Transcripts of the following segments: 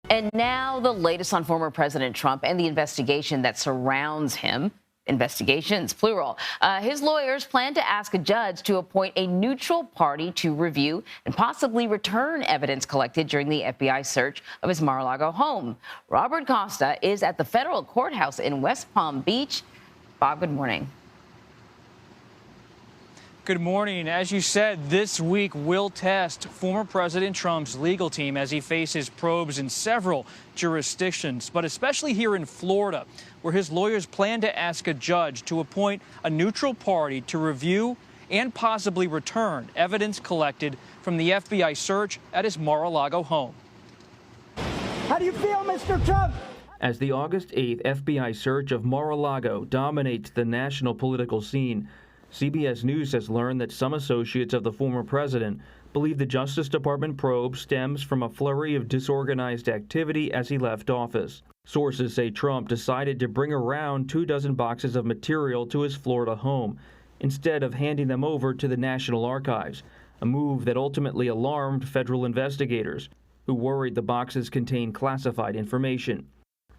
And now the latest on former President Trump and the investigation that surrounds him. Investigations, plural. His lawyers plan to ask a judge to appoint a neutral party to review and possibly return evidence collected during the FBI search of his Mar-a-Lago home. Robert Costa is at the federal courthouse in West Palm Beach. Bob, good morning. Good morning. As you said, this week will test former President Trump's legal team as he faces probes in several jurisdictions, but especially here in Florida, where his lawyers plan to ask a judge to appoint a neutral party to review and possibly return evidence collected from the FBI search at his Mar-a-Lago home. How do you feel, Mr. Trump? As the August 8th FBI search of Mar-a-Lago dominates the national political scene, CBS News has learned that some associates of the former president believe the Justice Department probe stems from a flurry of disorganized activity as he left office. Sources say Trump decided to bring around 24 boxes of material to his Florida home instead of handing them over to the National Archives, a move that ultimately alarmed federal investigators, who worried the boxes contained classified information.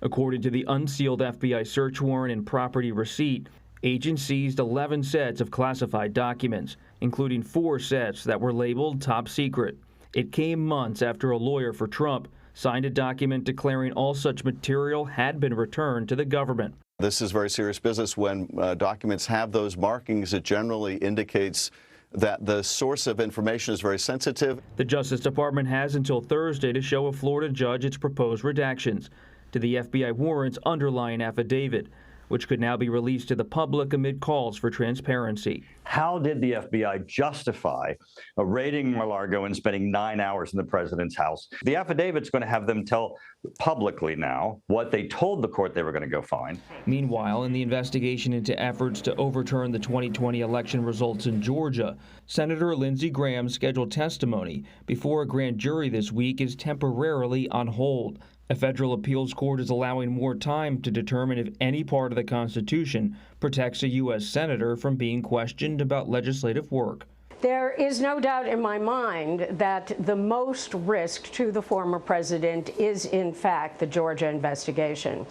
According to the unsealed FBI search warrant and property receipt, agents seized 11 sets of classified documents, including 4 sets that were labeled top secret. It came months after a lawyer for Trump signed a document declaring all such material had been returned to the government. This is very serious business. When documents have those markings, it generally indicates that the source of information is very sensitive. The Justice Department has until Thursday to show a Florida judge its proposed redactions to the FBI warrant's underlying affidavit, which could now be released to the public amid calls for transparency. How did the FBI justify raiding Mar-a-Lago and spending 9 hours in the president's house? The affidavit's going to have them tell publicly now what they told the court they were going to go find. Meanwhile, in the investigation into efforts to overturn the 2020 election results in Georgia, Senator Lindsey Graham's scheduled testimony before a grand jury this week is temporarily on hold. A federal appeals court is allowing more time to determine if any part of the Constitution protects a U.S. senator from being questioned about legislative work. There is no doubt in my mind that the most risk to the former president is, in fact, the Georgia investigation.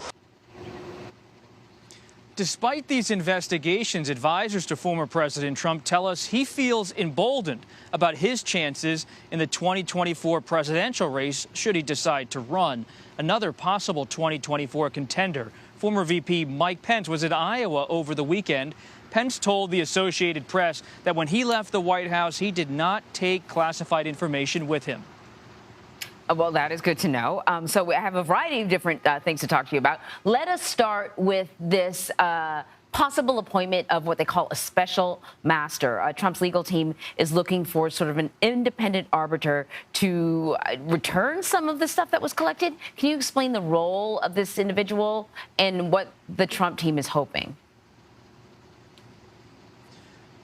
Despite these investigations, advisors to former President Trump tell us he feels emboldened about his chances in the 2024 presidential race should he decide to run. Another possible 2024 contender, former VP Mike Pence, was in Iowa over the weekend. Pence told the Associated Press that when he left the White House, he did not take classified information with him. Well, that is good to know. So we have a variety of different things to talk to you about. Let us start with this possible appointment of what they call a special master. Trump's legal team is looking for sort of an independent arbiter to return some of the stuff that was collected. Can you explain the role of this individual and what the Trump team is hoping?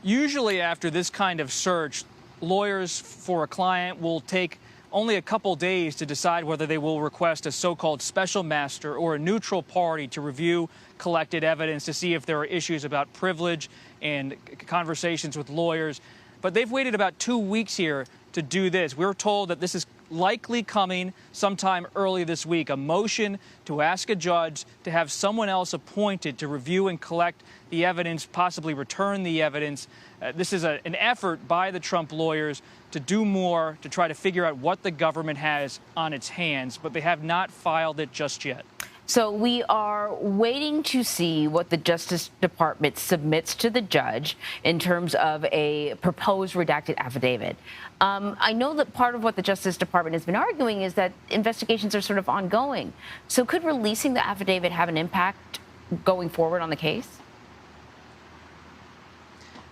Usually after this kind of search, lawyers for a client will take only a couple days to decide whether they will request a so-called special master or a neutral party to review collected evidence to see if there are issues about privilege and conversations with lawyers. But they've waited about 2 weeks here to do this. We're told that this is likely coming sometime early this week, a motion to ask a judge to have someone else appointed to review and collect the evidence, possibly return the evidence. This is an effort by the Trump lawyers to do more to try to figure out what the government has on its hands, but they have not filed it just yet. So we are waiting to see what the Justice Department submits to the judge in terms of a proposed redacted affidavit. I know that part of what the Justice Department has been arguing is that investigations are sort of ongoing. So could releasing the affidavit have an impact going forward on the case?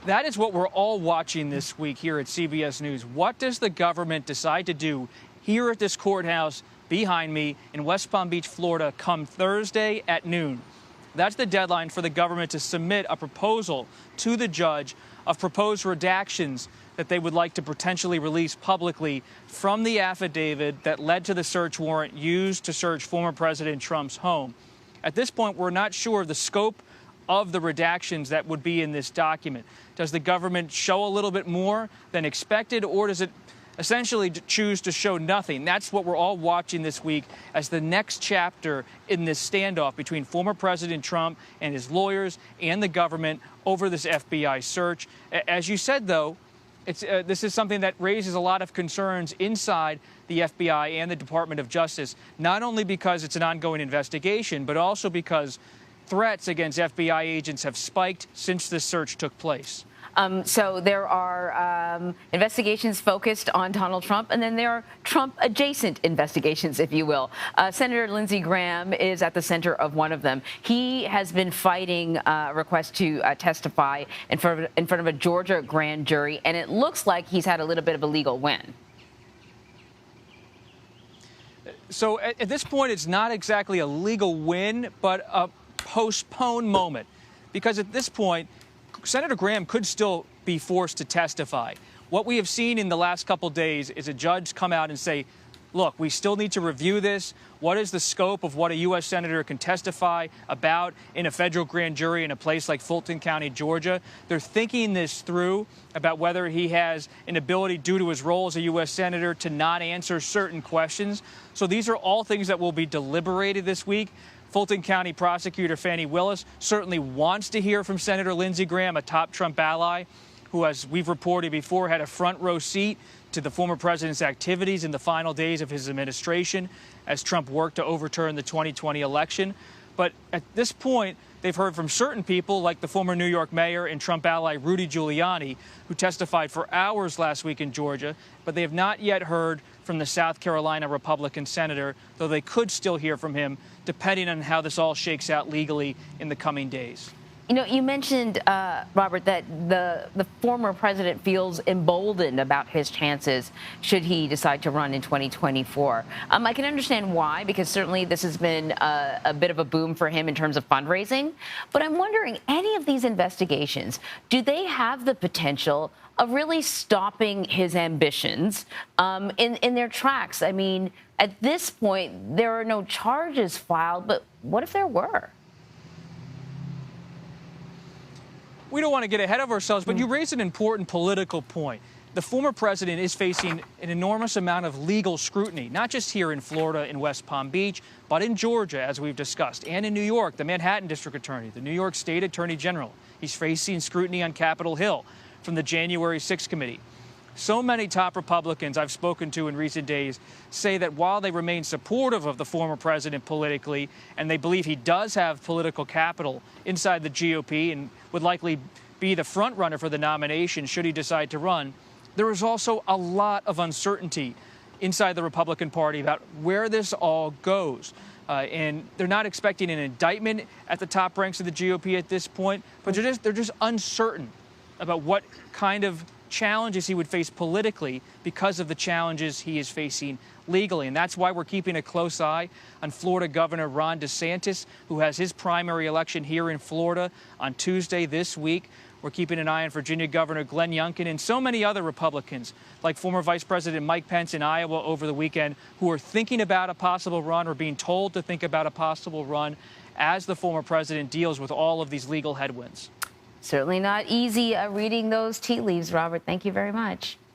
That is what we're all watching this week here at CBS News. What does the government decide to do here at this courthouse behind me in West Palm Beach, Florida, come Thursday at noon? That's the deadline for the government to submit a proposal to the judge of proposed redactions that they would like to potentially release publicly from the affidavit that led to the search warrant used to search former President Trump's home. At this point, we're not sure of the scope of the redactions that would be in this document. Does the government show a little bit more than expected, or does it essentially choose to show nothing. That's what we're all watching this week as the next chapter in this standoff between former President Trump and his lawyers and the government over this FBI search. As you said, though, this is something that raises a lot of concerns inside the FBI and the Department of Justice, not only because it's an ongoing investigation, but also because threats against FBI agents have spiked since this search took place. So there are investigations focused on Donald Trump, and then there are Trump-adjacent investigations, if you will. Senator Lindsey Graham is at the center of one of them. He has been fighting a request to testify in front of a Georgia grand jury, and it looks like he's had a little bit of a legal win. So at this point, it's not exactly a legal win, but a postponed moment, because at this point, Senator Graham could still be forced to testify. What we have seen in the last couple days is a judge come out and say, look, we still need to review this. What is the scope of what a U.S. senator can testify about in a federal grand jury in a place like Fulton County, Georgia? They're thinking this through about whether he has an ability due to his role as a U.S. senator to not answer certain questions. So these are all things that will be deliberated this week. Fulton County prosecutor Fani Willis certainly wants to hear from Senator Lindsey Graham, a top Trump ally, who, as we've reported before, had a front row seat to the former president's activities in the final days of his administration as Trump worked to overturn the 2020 election. But at this point, they've heard from certain people like the former New York mayor and Trump ally Rudy Giuliani, who testified for hours last week in Georgia, but they have not yet heard from the South Carolina Republican senator, though they could still hear from him, depending on how this all shakes out legally in the coming days. You know, you mentioned, Robert, that the former president feels emboldened about his chances should he decide to run in 2024. I can understand why, because certainly this has been a bit of a boom for him in terms of fundraising. But I'm wondering, any of these investigations, do they have the potential of really stopping his ambitions in their tracks? I mean, at this point, there are no charges filed, but what if there were? We don't want to get ahead of ourselves, but you raised an important political point. The former president is facing an enormous amount of legal scrutiny, not just here in Florida in West Palm Beach, but in Georgia, as we've discussed, and in New York, the Manhattan District Attorney, the New York State Attorney General. He's facing scrutiny on Capitol Hill from the January 6th committee. So many top Republicans I've spoken to in recent days say that while they remain supportive of the former president politically, and they believe he does have political capital inside the GOP and would likely be the front runner for the nomination should he decide to run, there is also a lot of uncertainty inside the Republican Party about where this all goes. And they're not expecting an indictment at the top ranks of the GOP at this point, but they're just uncertain about what kind of challenges he would face politically because of the challenges he is facing legally. And that's why we're keeping a close eye on Florida Governor Ron DeSantis, who has his primary election here in Florida on Tuesday this week. We're keeping an eye on Virginia Governor Glenn Youngkin and so many other Republicans, like former Vice President Mike Pence in Iowa over the weekend, who are thinking about a possible run or being told to think about a possible run as the former president deals with all of these legal headwinds. Certainly not easy reading those tea leaves, Robert. Thank you very much.